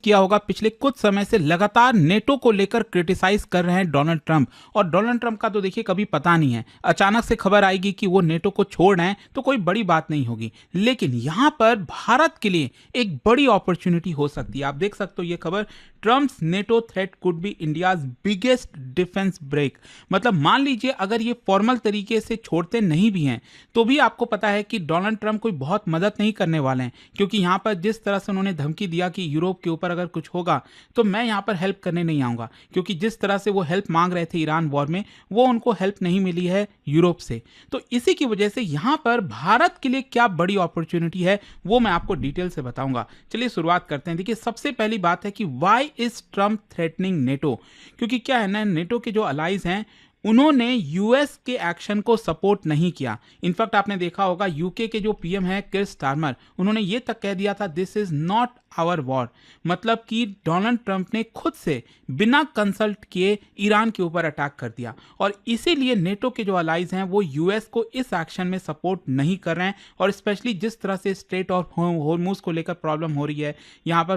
किया होगा, पिछले कुछ समय से लगातार नेटो को लेकर क्रिटिसाइज कर रहे हैं डोनाल्ड ट्रंप। और डोनाल्ड ट्रंप का तो देखिए कभी पता नहीं है, अचानक से खबर आएगी कि वो नेटो को छोड़ रहे हैं तो कोई बड़ी बात नहीं होगी, लेकिन यहां पर भारत के लिए एक बड़ी अपॉर्चुनिटी हो सकती है। आप देख सकते हो ये खबर, Trump's NATO threat could be India's biggest defence break. मतलब मान लीजिए अगर ये फॉर्मल तरीके से छोड़ते नहीं भी हैं तो भी आपको पता है कि डोनाल्ड ट्रंप कोई बहुत मदद नहीं करने वाले हैं, क्योंकि यहां पर जिस तरह से उन्होंने धमकी दिया कि यूरोप के ऊपर अगर कुछ होगा तो मैं यहां पर हेल्प करने नहीं आऊंगा, क्योंकि जिस तरह से वो हेल्प मांग रहे थे ईरान वॉर में, वो उनको हेल्प नहीं मिली है यूरोप से। तो इसी की वजह से यहां पर भारत के लिए क्या बड़ी अपॉर्चुनिटी है वो मैं आपको डिटेल से बताऊंगा। चलिए शुरुआत करते हैं। देखिए सबसे पहली बात है कि why is Trump threatening NATO. क्योंकि क्या है ना, नेटो के जो अलाइज हैं उन्होंने यूएस के एक्शन को सपोर्ट नहीं किया। इनफैक्ट आपने देखा होगा यूके के जो पीएम है किर स्टारमर, उन्होंने ये तक कह दिया था this is not our war. मतलब कि डोनाल्ड ट्रंप ने खुद से बिना कंसल्ट किए ईरान के ऊपर अटैक कर दिया, और इसीलिए नेटो के जो अलाइज हैं वो यूएस को इस एक्शन में सपोर्ट नहीं कर रहे हैं। और स्पेशली जिस तरह से स्ट्रेट ऑफ होर्मुज को लेकर प्रॉब्लम हो रही है, यहाँ पर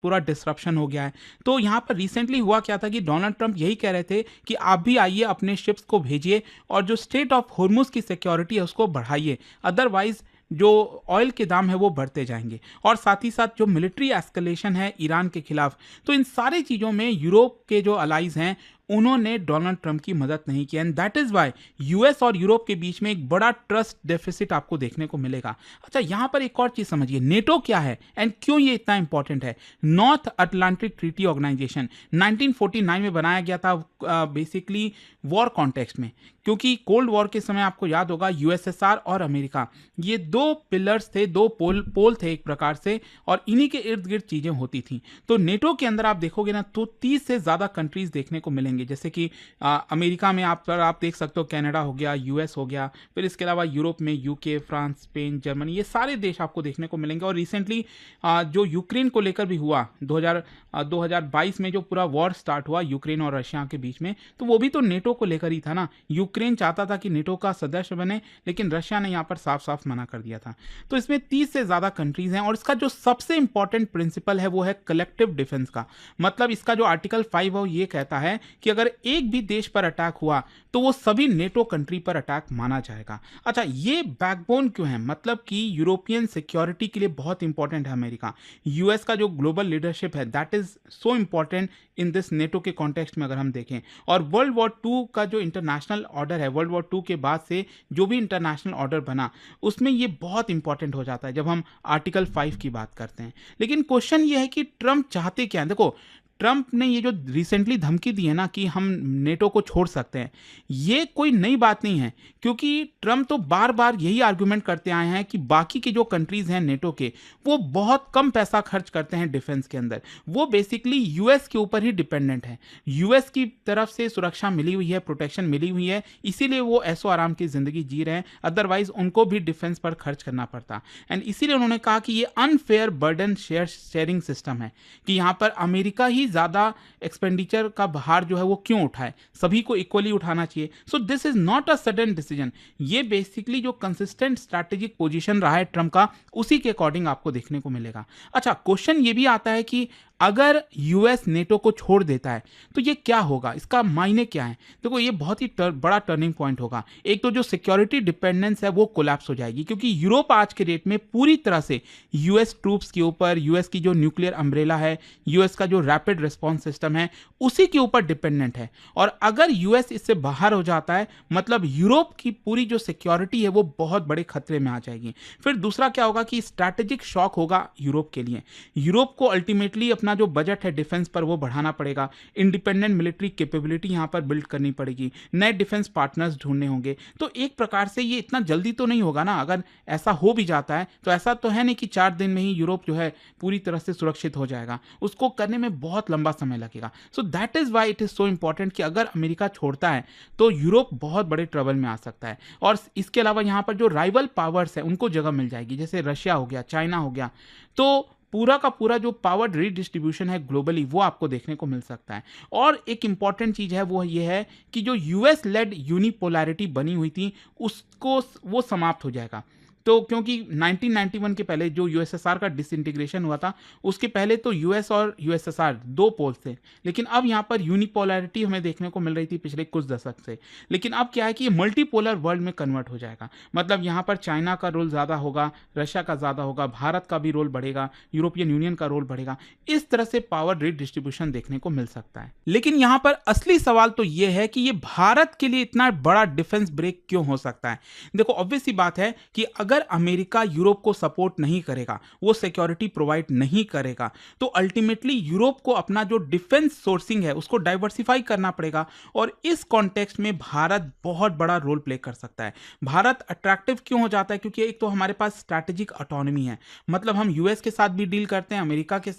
पूरा डिस्रप्शन हो गया है। तो यहाँ पर रिसेंटली हुआ क्या था कि डोनाल्ड ट्रंप यही कह रहे थे कि आप भी आइए, अपने शिप्स को भेजिए और जो स्ट्रेट ऑफ होर्मुज की सिक्योरिटी है उसको बढ़ाइए, अदरवाइज जो ऑयल के दाम है वो बढ़ते जाएंगे। और साथ ही साथ जो मिलिट्री एस्केलेशन है ईरान के खिलाफ, तो इन सारी चीज़ों में यूरोप के जो अलाइज हैं उन्होंने डोनाल्ड ट्रंप की मदद नहीं की, and that is why US और यूरोप के बीच में एक बड़ा ट्रस्ट डेफिसिट आपको देखने को मिलेगा। अच्छा, यहां पर एक और चीज समझिए, नेटो क्या है एंड क्यों ये इतना इंपॉर्टेंट है। नॉर्थ अटलांटिक ट्रीटी ऑर्गेनाइजेशन 1949 में बनाया गया था, बेसिकली वॉर कॉन्टेक्स्ट में, क्योंकि कोल्ड वॉर के समय आपको याद होगा यूएसएसआर और अमेरिका, ये दो पिलर्स थे, दो पोल थे एक प्रकार से, और इन्हीं के इर्द गिर्द चीजें होती थी। तो नेटो के अंदर आप देखोगे ना तो 30 से ज्यादा कंट्रीज देखने को मिलेंगे, जैसे कि अमेरिका में आप देख सकते हो कनाडा हो गया, यूएस हो गया, फिर इसके अलावा यूरोप में यूके, फ्रांस, स्पेन, जर्मनी, ये सारे देश आपको देखने को मिलेंगे। और रिसेंटली जो यूक्रेन को लेकर भी हुआ 2022 में, जो पूरा वॉर स्टार्ट हुआ यूक्रेन और रशिया के बीच में, तो वो भी तो नेटो को लेकर ही था ना। यूक्रेन चाहता था कि नेटो का सदस्य बने, लेकिन रशिया ने यहाँ पर साफ साफ मना कर दिया था। तो इसमें 30 से ज्यादा कंट्रीज हैं, और इसका जो सबसे इंपॉर्टेंट प्रिंसिपल है वो है कलेक्टिव डिफेंस का। मतलब इसका जो आर्टिकल 5 है वो ये कहता है कि अगर एक भी देश पर अटैक हुआ तो वो सभी नेटो कंट्री पर अटैक माना जाएगा। अच्छा, ये बैकबोन क्यों है, मतलब कि यूरोपियन सिक्योरिटी के लिए बहुत इंपॉर्टेंट है अमेरिका। यूएस का जो ग्लोबल लीडरशिप है that is so important in this NATO के कॉन्टेक्स्ट में अगर हम देखें। और वर्ल्ड वॉर 2 का जो इंटरनेशनल ऑर्डर है, वर्ल्ड वॉर 2 के बाद से जो भी इंटरनेशनल ऑर्डर बना, उसमें ये बहुत इंपॉर्टेंट हो जाता है जब हम आर्टिकल 5 की बात करते हैं। लेकिन क्वेश्चन ये है कि ट्रंप चाहते क्या है। देखो, ट्रंप ने ये जो रिसेंटली धमकी दी है ना कि हम नेटो को छोड़ सकते हैं, ये कोई नई बात नहीं है, क्योंकि ट्रंप तो बार बार यही आर्गुमेंट करते आए हैं कि बाकी के जो कंट्रीज हैं नेटो के, वो बहुत कम पैसा खर्च करते हैं डिफेंस के अंदर, वो बेसिकली यूएस के ऊपर ही डिपेंडेंट है, यूएस की तरफ से सुरक्षा मिली हुई है, प्रोटेक्शन मिली हुई है, इसीलिए वो ऐसो आराम की जिंदगी जी रहे हैं, अदरवाइज उनको भी डिफेंस पर खर्च करना पड़ता। एंड इसीलिए उन्होंने कहा कि ये अनफेयर बर्डन शेयरिंग सिस्टम है, कि यहाँ पर अमेरिका ही ज्यादा एक्सपेंडिचर का भार जो है वो क्यों उठाए, सभी को इक्वली उठाना चाहिए। So this is not a sudden decision, ये बेसिकली जो कंसिस्टेंट स्ट्रैटेजिक पोजीशन रहा है ट्रंप का, उसी के अकॉर्डिंग आपको देखने को मिलेगा। अच्छा, क्वेश्चन ये भी आता है कि अगर यूएस नेटो को छोड़ देता है तो ये क्या होगा, इसका मायने क्या है। देखो, ये बहुत ही बड़ा टर्निंग पॉइंट होगा। एक तो जो सिक्योरिटी डिपेंडेंस है वो कोलैप्स हो जाएगी, क्योंकि यूरोप आज के डेट में पूरी तरह से यूएस ट्रूप्स के ऊपर, यूएस की जो न्यूक्लियर अम्ब्रेला है, यूएस का जो रैपिड रिस्पॉन्स सिस्टम है, उसी के ऊपर डिपेंडेंट है। और अगर यूएस इससे बाहर हो जाता है, मतलब यूरोप की पूरी जो सिक्योरिटी है वो बहुत बड़े खतरे में आ जाएगी। फिर दूसरा क्या होगा कि स्ट्रैटेजिक शॉक होगा यूरोप के लिए। यूरोप को अल्टीमेटली अपना जो बजट है डिफेंस पर वो बढ़ाना पड़ेगा, इंडिपेंडेंट मिलिट्री कैपेबिलिटी यहां पर बिल्ड करनी पड़ेगी, नए डिफेंस पार्टनर्स ढूंढने होंगे। तो एक प्रकार से ये इतना जल्दी तो नहीं होगा ना। अगर ऐसा हो भी जाता है तो ऐसा तो है नहीं कि 4 दिन में ही यूरोप जो है पूरी तरह से सुरक्षित हो जाएगा, उसको करने में बहुत लंबा समय लगेगा। So that is why it is so important कि अगर अमेरिका छोड़ता है तो यूरोप बहुत बड़े ट्रबल में आ सकता है। और इसके अलावा यहां पर जो राइवल पावर्स है उनको जगह मिल जाएगी, जैसे रशिया हो गया, चाइना हो गया, तो पूरा का पूरा जो पावर रीडिस्ट्रीब्यूशन है ग्लोबली वो आपको देखने को मिल सकता है। और एक इंपॉर्टेंट चीज है वो ये है कि जो यूएस लेड यूनिपोलैरिटी बनी हुई थी उसको वो समाप्त हो जाएगा। तो क्योंकि 1991 के पहले जो यूएसएसआर का डिसइंटीग्रेशन हुआ था, उसके पहले तो यूएस और यूएसएसआर 2 पोल्स थे। लेकिन अब यहाँ पर यूनिपोलैरिटी हमें देखने को मिल रही थी पिछले कुछ दशक से। लेकिन अब क्या है कि ये मल्टीपोलर वर्ल्ड में कन्वर्ट हो जाएगा। मतलब यहाँ पर चाइना का रोल ज़्यादा होगा, रशिया का ज़्यादा होगा, भारत का भी रोल बढ़ेगा, यूरोपियन यूनियन का रोल बढ़ेगा। इस तरह से पावर रिडिस्ट्रीब्यूशन देखने को मिल सकता है। लेकिन यहाँ पर असली सवाल तो ये है कि ये भारत के लिए इतना बड़ा डिफेंस ब्रेक क्यों हो सकता है? देखो, ऑब्वियस सी बात है कि अगर अमेरिका यूरोप को सपोर्ट नहीं करेगा, वो सिक्योरिटी प्रोवाइड नहीं करेगा, तो अल्टीमेटली यूरोप को अपना जो डिफेंस सोर्सिंग है उसको डाइवर्सिफाई करना पड़ेगा। और इस कॉन्टेक्स्ट में भारत बहुत बड़ा रोल प्ले कर सकता है। भारत अट्रैक्टिव क्यों हो जाता है? क्योंकि एक तो हमारे पास स्ट्रैटेजिक ऑटोनॉमी है। मतलब हम यूएस के साथ भी डील करते हैं, अमेरिका के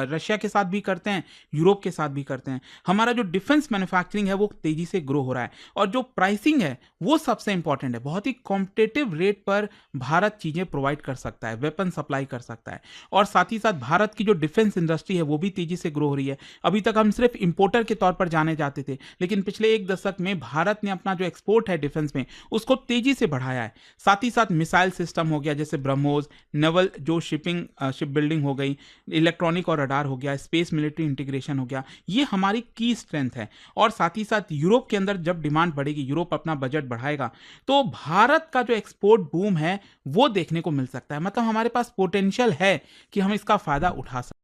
रशिया के साथ भी करते हैं, यूरोप के साथ भी करते हैं। हमारा जो डिफेंस मैन्युफैक्चरिंग है वो तेजी से ग्रो हो रहा है, और जो प्राइसिंग है वो सबसे इंपॉर्टेंट है। बहुत ही कॉम्पिटिटिव रेट पर भारत चीजें प्रोवाइड कर सकता है, वेपन सप्लाई कर सकता है। और साथ ही साथ भारत की जो डिफेंस इंडस्ट्री है वो भी तेजी से ग्रो हो रही है। अभी तक हम सिर्फ इंपोर्टर के तौर पर जाने जाते थे, लेकिन पिछले एक दशक में भारत ने अपना जो एक्सपोर्ट है डिफेंस में उसको तेजी से बढ़ाया है। साथ ही साथ मिसाइल सिस्टम हो गया जैसे ब्रह्मोस, नेवल जो शिप बिल्डिंग हो गई, इलेक्ट्रॉनिक और रडार हो गया, स्पेस मिलिट्री इंटीग्रेशन हो गया, ये हमारी की स्ट्रेंथ है। और साथ ही साथ यूरोप के अंदर जब डिमांड बढ़ेगी, यूरोप अपना बजट बढ़ाएगा, तो भारत का जो एक्सपोर्ट बूम है वो देखने को मिल सकता है। मतलब हमारे पास पोटेंशियल है कि हम इसका फायदा उठा सकते हैं।